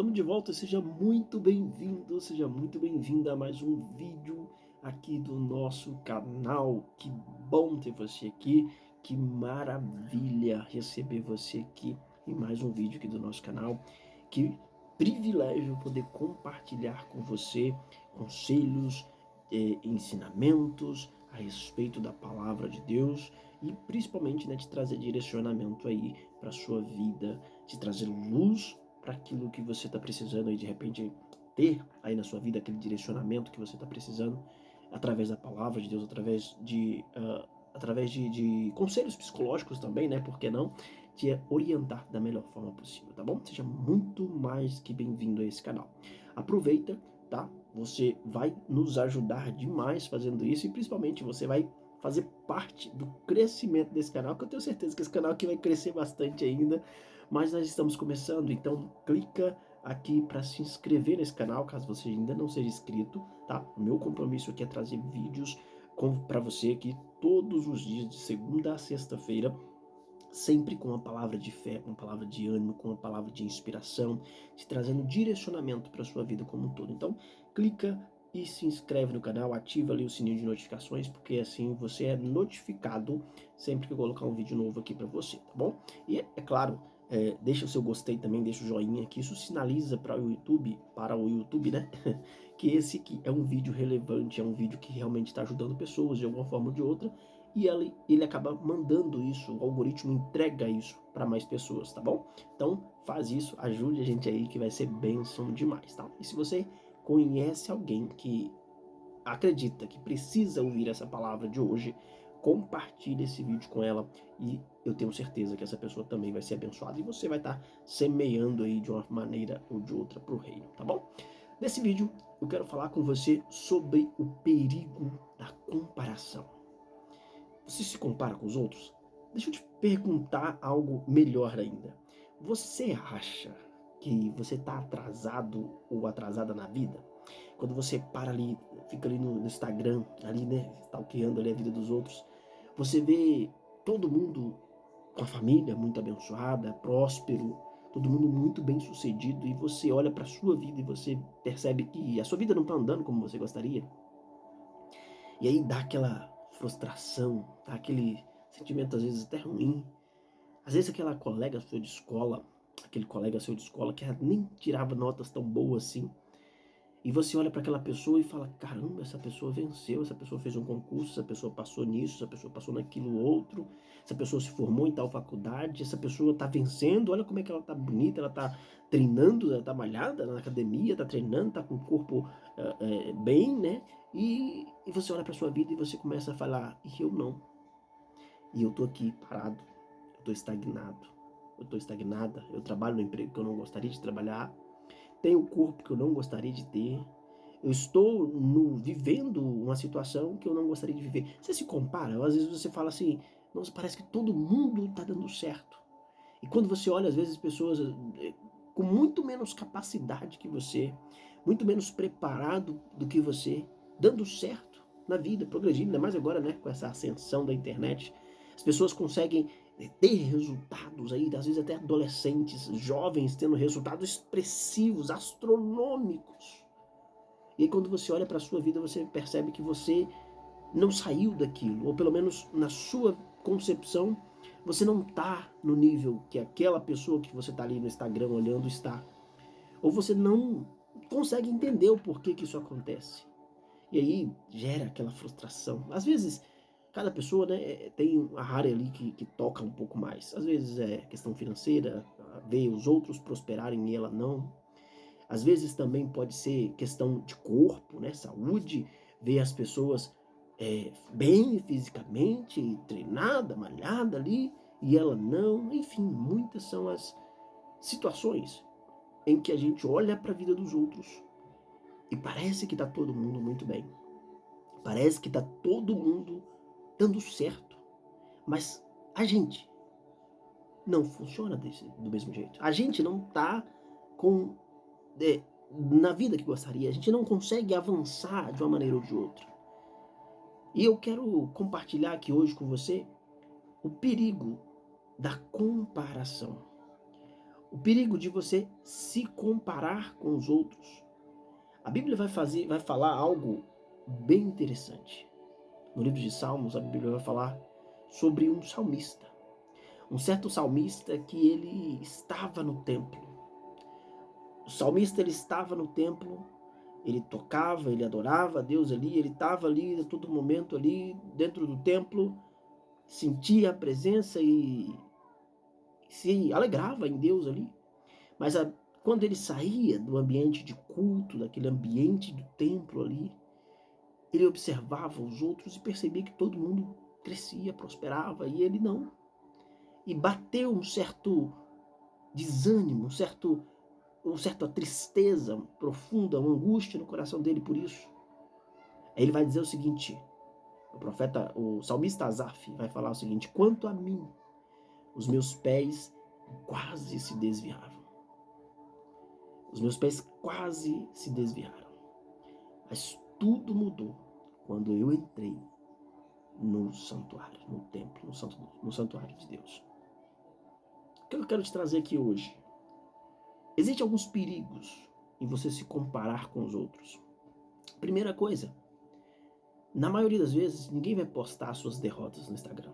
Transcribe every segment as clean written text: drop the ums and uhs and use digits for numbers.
Estamos de volta, seja muito bem-vindo, seja muito bem-vinda a mais um vídeo aqui do nosso canal. Que bom ter você aqui, que maravilha receber você aqui em mais um vídeo aqui do nosso canal. Que privilégio poder compartilhar com você conselhos, ensinamentos a respeito da palavra de Deus e principalmente, né, te trazer direcionamento aí para a sua vida, te trazer luz para aquilo que você está precisando aí de repente ter aí na sua vida, aquele direcionamento que você está precisando, através da palavra de Deus, através de conselhos psicológicos também, né? Por que não? Te orientar da melhor forma possível, tá bom? Seja muito mais que bem-vindo a esse canal. Aproveita, tá? Você vai nos ajudar demais fazendo isso e principalmente você vai fazer parte do crescimento desse canal, que eu tenho certeza que esse canal aqui vai crescer bastante ainda, mas nós estamos começando, então clica aqui para se inscrever nesse canal, caso você ainda não seja inscrito, tá? O meu compromisso aqui é trazer vídeos para você aqui todos os dias, de segunda a sexta-feira, sempre com uma palavra de fé, com uma palavra de ânimo, com uma palavra de inspiração, te trazendo direcionamento para a sua vida como um todo. Então, clica e se inscreve no canal, ativa ali o sininho de notificações, porque assim você é notificado sempre que eu colocar um vídeo novo aqui para você, tá bom? E é claro, deixa o seu gostei também, deixa o joinha, que isso sinaliza para o YouTube, né? Que esse aqui é um vídeo relevante, é um vídeo que realmente está ajudando pessoas de alguma forma ou de outra, e ele acaba mandando isso, o algoritmo entrega isso para mais pessoas, tá bom? Então faz isso, ajude a gente aí que vai ser bênção demais, tá? E se você conhece alguém que acredita que precisa ouvir essa palavra de hoje, compartilhe esse vídeo com ela e eu tenho certeza que essa pessoa também vai ser abençoada e você vai estar semeando aí de uma maneira ou de outra para o reino, tá bom? Nesse vídeo eu quero falar com você sobre o perigo da comparação. Você se compara com os outros? Deixa eu te perguntar algo melhor ainda. Você acha que você está atrasado ou atrasada na vida? Quando você para ali, fica ali no Instagram, ali, né, stalkeando ali a vida dos outros, você vê todo mundo com a família muito abençoada, próspero, todo mundo muito bem sucedido, e você olha para a sua vida e você percebe que a sua vida não está andando como você gostaria. E aí dá aquela frustração, dá aquele sentimento às vezes até ruim. Às vezes aquela colega sua de escola, aquele colega seu de escola que nem tirava notas tão boas assim, e você olha para aquela pessoa e fala: caramba, essa pessoa venceu, essa pessoa fez um concurso, essa pessoa passou nisso, essa pessoa passou naquilo outro, essa pessoa se formou em tal faculdade, essa pessoa está vencendo, olha como é que ela está bonita, ela está treinando, ela está malhada na academia, está treinando, está com o corpo bem, né? E você olha para sua vida e você começa a falar: e eu não, e eu tô aqui parado, eu tô estagnado, eu tô estagnada, eu trabalho no emprego que eu não gostaria de trabalhar, tenho o corpo que eu não gostaria de ter, eu estou vivendo uma situação que eu não gostaria de viver. Você se compara? Às vezes você fala assim: nossa, parece que todo mundo está dando certo. E quando você olha, às vezes, pessoas com muito menos capacidade que você, muito menos preparado do que você, dando certo na vida, progredindo, ainda mais agora, né, com essa ascensão da internet, as pessoas conseguem ter resultados aí, às vezes até adolescentes, jovens, tendo resultados expressivos, astronômicos. E aí quando você olha para a sua vida, você percebe que você não saiu daquilo, ou pelo menos na sua concepção, você não está no nível que aquela pessoa que você está ali no Instagram olhando está. Ou você não consegue entender o porquê que isso acontece. E aí gera aquela frustração. Às vezes, cada pessoa, né, tem uma área ali que toca um pouco mais. Às vezes é questão financeira, ver os outros prosperarem e ela não. Às vezes também pode ser questão de corpo, né, saúde, ver as pessoas bem fisicamente, treinada, malhada ali, e ela não. Enfim, muitas são as situações em que a gente olha para a vida dos outros e parece que está todo mundo muito bem. Parece que está todo mundo dando certo. Mas a gente não funciona do mesmo jeito. A gente não está com na vida que gostaria. A gente não consegue avançar de uma maneira ou de outra. E eu quero compartilhar aqui hoje com você o perigo da comparação. o perigo de você se comparar com os outros. A Bíblia vai falar algo bem interessante. No livro de Salmos, a Bíblia vai falar sobre um salmista. Um certo salmista que ele estava no templo. O salmista ele estava no templo, ele tocava, ele adorava a Deus ali, ele estava ali a todo momento ali dentro do templo, sentia a presença e se alegrava em Deus ali. Mas quando ele saía do ambiente de culto, daquele ambiente do templo ali, ele observava os outros e percebia que todo mundo crescia, prosperava e ele não. E bateu um certo desânimo, uma certa tristeza profunda, uma angústia no coração dele por isso. Aí ele vai dizer o seguinte, o salmista Asaf vai falar o seguinte: quanto a mim, os meus pés quase se desviaram. Os meus pés quase se desviaram. Mas tudo mudou quando eu entrei no santuário, no templo, no santuário de Deus. O que eu quero te trazer aqui hoje? Existem alguns perigos em você se comparar com os outros. Primeira coisa, na maioria das vezes, ninguém vai postar suas derrotas no Instagram.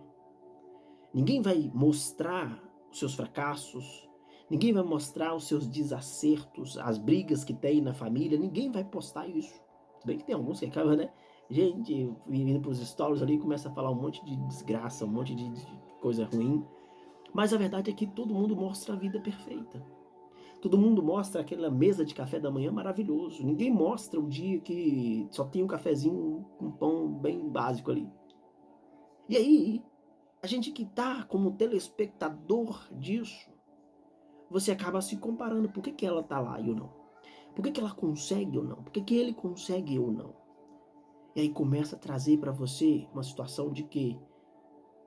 Ninguém vai mostrar os seus fracassos. Ninguém vai mostrar os seus desacertos, as brigas que tem na família. Ninguém vai postar isso. Se bem que tem alguns que acabam, né? Gente, vindo para os stories ali, começa a falar um monte de desgraça, um monte de coisa ruim. Mas a verdade é que todo mundo mostra a vida perfeita. Todo mundo mostra aquela mesa de café da manhã maravilhoso. Ninguém mostra o dia que só tem um cafezinho com pão bem básico ali. E aí, a gente que tá como telespectador disso, você acaba se comparando. Por que ela tá lá e eu não? Por que ela consegue ou não? Por que ele consegue e eu não? E aí começa a trazer para você uma situação de quê?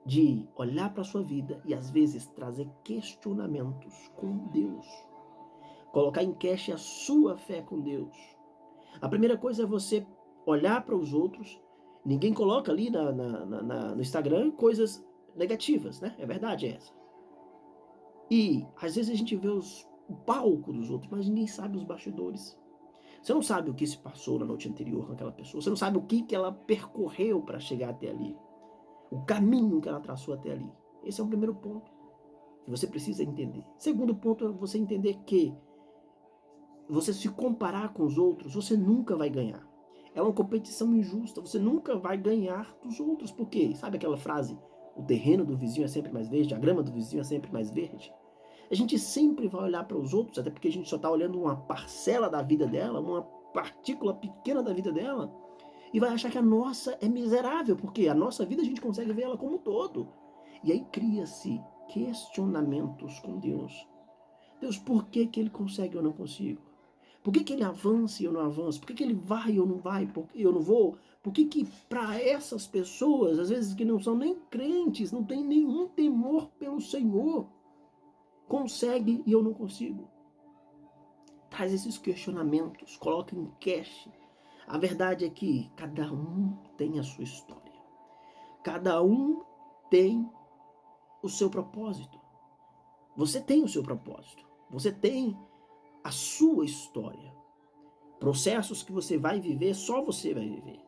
De olhar para a sua vida e às vezes trazer questionamentos com Deus. Colocar em queixa a sua fé com Deus. A primeira coisa é você olhar para os outros. Ninguém coloca ali no Instagram coisas negativas, né? É verdade essa. E às vezes a gente vê o palco dos outros, mas ninguém sabe os bastidores. Você não sabe o que se passou na noite anterior com aquela pessoa. Você não sabe o que ela percorreu para chegar até ali. O caminho que ela traçou até ali. Esse é o primeiro ponto que você precisa entender. Segundo ponto é você entender que você se comparar com os outros, você nunca vai ganhar. É uma competição injusta. Você nunca vai ganhar dos outros. Por quê? Sabe aquela frase? O terreno do vizinho é sempre mais verde, a grama do vizinho é sempre mais verde. A gente sempre vai olhar para os outros, até porque a gente só está olhando uma parcela da vida dela, uma partícula pequena da vida dela, e vai achar que a nossa é miserável, porque a nossa vida a gente consegue ver ela como um todo. E aí cria-se questionamentos com Deus. Deus, por que ele consegue e eu não consigo? Por que ele avança e eu não avanço? Por que ele vai e eu não vai? Por que eu não vou? Por que para essas pessoas, às vezes que não são nem crentes, não tem nenhum temor pelo Senhor, consegue e eu não consigo? Traz esses questionamentos, coloca em queixa. A verdade é que cada um tem a sua história. Cada um tem o seu propósito. Você tem o seu propósito. Você tem a sua história. Processos que você vai viver, só você vai viver.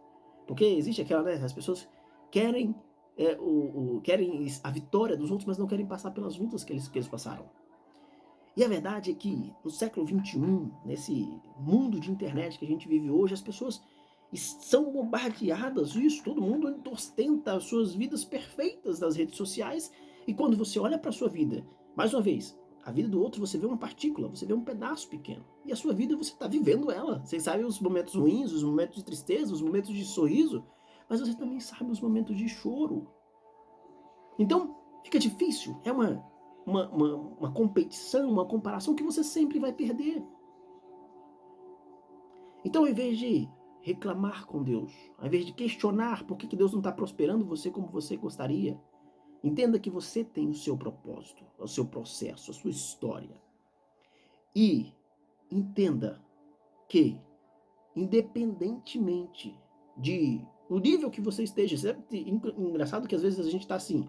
Porque existe aquela, né? As pessoas querem, querem a vitória dos outros, mas não querem passar pelas lutas que eles passaram. E a verdade é que no século XXI, nesse mundo de internet que a gente vive hoje, as pessoas são bombardeadas isso, todo mundo ostenta as suas vidas perfeitas nas redes sociais, e quando você olha para a sua vida, mais uma vez, a vida do outro você vê uma partícula, você vê um pedaço pequeno, e a sua vida você está vivendo ela. Você sabe os momentos ruins, os momentos de tristeza, os momentos de sorriso, mas você também sabe os momentos de choro. Então, fica difícil, é uma competição, uma comparação que você sempre vai perder. Então, ao invés de reclamar com Deus, ao invés de questionar por que Deus não está prosperando você como você gostaria, entenda que você tem o seu propósito, o seu processo, a sua história. E entenda que, independentemente do nível que você esteja, é engraçado que às vezes a gente está assim,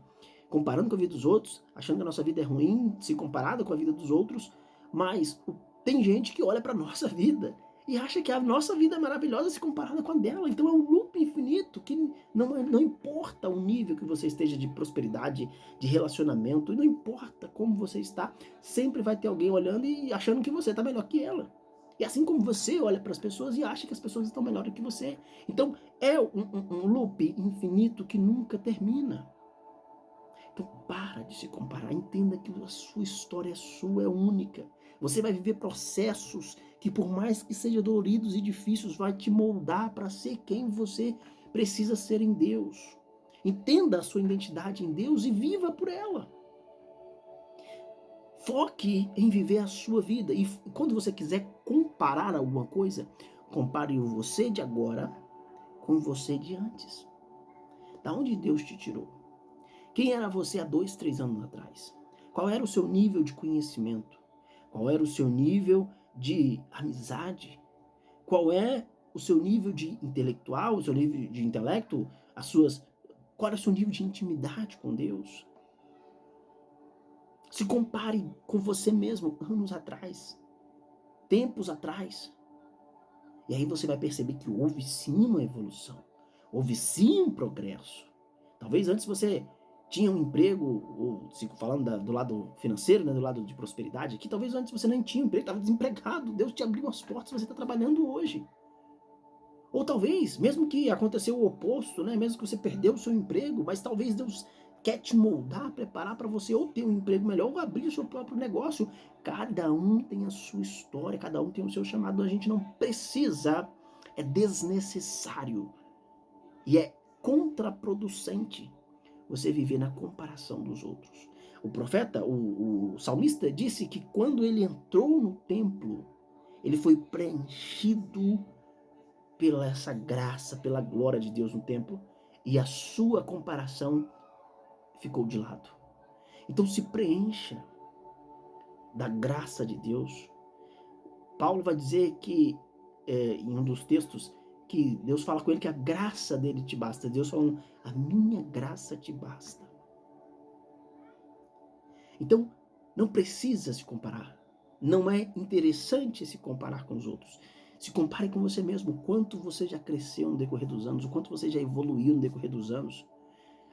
comparando com a vida dos outros, achando que a nossa vida é ruim, se comparada com a vida dos outros, Mas tem gente que olha para a nossa vida e acha que a nossa vida é maravilhosa se comparada com a dela. Então é um loop infinito que não importa o nível que você esteja de prosperidade, de relacionamento, não importa como você está, sempre vai ter alguém olhando e achando que você está melhor que ela. E assim como você olha para as pessoas e acha que as pessoas estão melhores que você. Então é um loop infinito que nunca termina. Então para de se comparar, entenda que a sua história é sua, é única. Você vai viver processos que, por mais que sejam doloridos e difíceis, vai te moldar para ser quem você precisa ser em Deus. Entenda a sua identidade em Deus e viva por ela. Foque em viver a sua vida. E quando você quiser comparar alguma coisa, compare o você de agora com você de antes. Da onde Deus te tirou? Quem era você há 2, 3 anos atrás? Qual era o seu nível de conhecimento? Qual era o seu nível de amizade? Qual é o seu nível de intelectual, o seu nível de intelecto? Qual é o seu nível de intimidade com Deus? Se compare com você mesmo anos atrás, tempos atrás. E aí você vai perceber que houve sim uma evolução, houve sim um progresso. Talvez antes você tinha um emprego, ou falando do lado financeiro, né, do lado de prosperidade, que talvez antes você nem tinha um emprego, estava desempregado, Deus te abriu as portas, você está trabalhando hoje. Ou talvez, mesmo que aconteceu o oposto, né, mesmo que você perdeu o seu emprego, mas talvez Deus quer te moldar, preparar para você ou ter um emprego melhor ou abrir o seu próprio negócio. Cada um tem a sua história, cada um tem o seu chamado, a gente não precisa, é desnecessário e é contraproducente você viver na comparação dos outros. O profeta, o salmista disse que quando ele entrou no templo, ele foi preenchido pela essa graça, pela glória de Deus no templo, e a sua comparação ficou de lado. Então se preencha da graça de Deus. Paulo vai dizer que, em um dos textos, que Deus fala com ele que a graça dele te basta. Deus falando, a minha graça te basta. Então, não precisa se comparar. Não é interessante se comparar com os outros. Se compare com você mesmo, o quanto você já cresceu no decorrer dos anos, o quanto você já evoluiu no decorrer dos anos.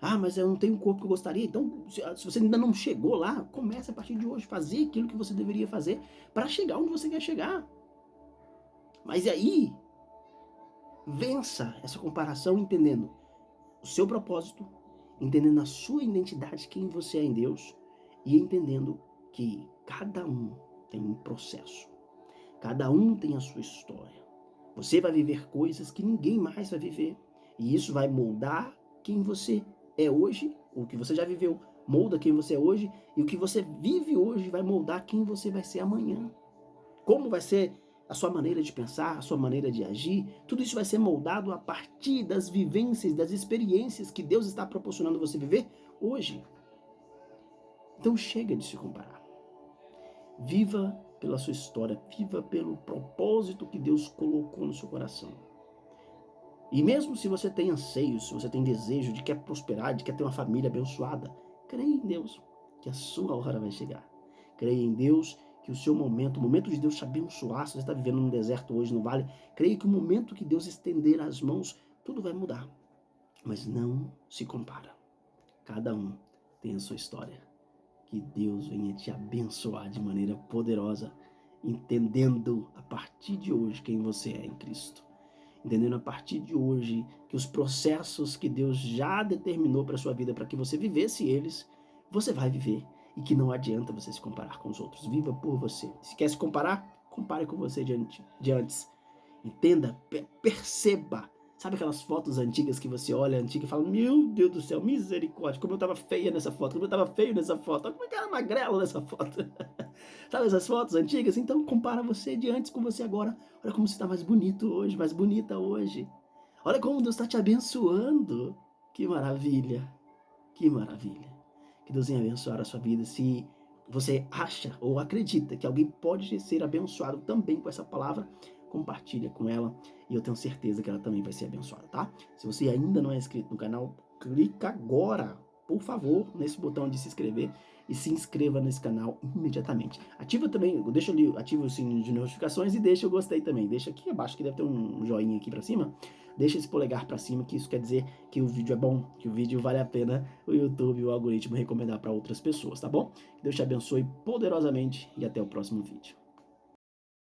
Ah, mas eu não tenho o corpo que eu gostaria. Então, se você ainda não chegou lá, comece a partir de hoje, fazer aquilo que você deveria fazer para chegar onde você quer chegar. Mas aí, vença essa comparação entendendo o seu propósito, entendendo a sua identidade, quem você é em Deus, e entendendo que cada um tem um processo, cada um tem a sua história. Você vai viver coisas que ninguém mais vai viver, e isso vai moldar quem você é hoje, o que você já viveu molda quem você é hoje, e o que você vive hoje vai moldar quem você vai ser amanhã. Como vai ser a sua maneira de pensar, a sua maneira de agir, tudo isso vai ser moldado a partir das vivências, das experiências que Deus está proporcionando você viver hoje. Então chega de se comparar. Viva pela sua história, viva pelo propósito que Deus colocou no seu coração. E mesmo se você tem anseios, se você tem desejo de quer prosperar, de quer ter uma família abençoada, creia em Deus que a sua hora vai chegar. Creia em Deus que o seu momento, o momento de Deus te abençoar, se você está vivendo no deserto hoje, no vale, creia que o momento que Deus estender as mãos, tudo vai mudar. Mas não se compara. Cada um tem a sua história. Que Deus venha te abençoar de maneira poderosa, entendendo a partir de hoje quem você é em Cristo. Entendendo a partir de hoje que os processos que Deus já determinou para a sua vida, para que você vivesse eles, você vai viver. E que não adianta você se comparar com os outros. Viva por você. Se quer se comparar, compare com você de antes. Entenda, perceba. Sabe aquelas fotos antigas que você olha antiga e fala, meu Deus do céu, misericórdia, como eu tava feia nessa foto, como eu tava feio nessa foto, como é que era magrelo nessa foto. Sabe essas fotos antigas? Então compara você de antes com você agora. Olha como você está mais bonito hoje, mais bonita hoje. Olha como Deus está te abençoando. Que maravilha, que maravilha. Que Deus venha abençoar a sua vida. Se você acha ou acredita que alguém pode ser abençoado também com essa palavra, compartilha com ela e eu tenho certeza que ela também vai ser abençoada, tá? Se você ainda não é inscrito no canal, clica agora, por favor, nesse botão de se inscrever e se inscreva nesse canal imediatamente. Ativa também, deixa ali, ativa o sininho de notificações e deixa o gostei também. Deixa aqui abaixo que deve ter um joinha aqui para cima. Deixa esse polegar para cima, que isso quer dizer que o vídeo é bom, que o vídeo vale a pena o YouTube, o algoritmo recomendar para outras pessoas, tá bom? Deus te abençoe poderosamente e até o próximo vídeo.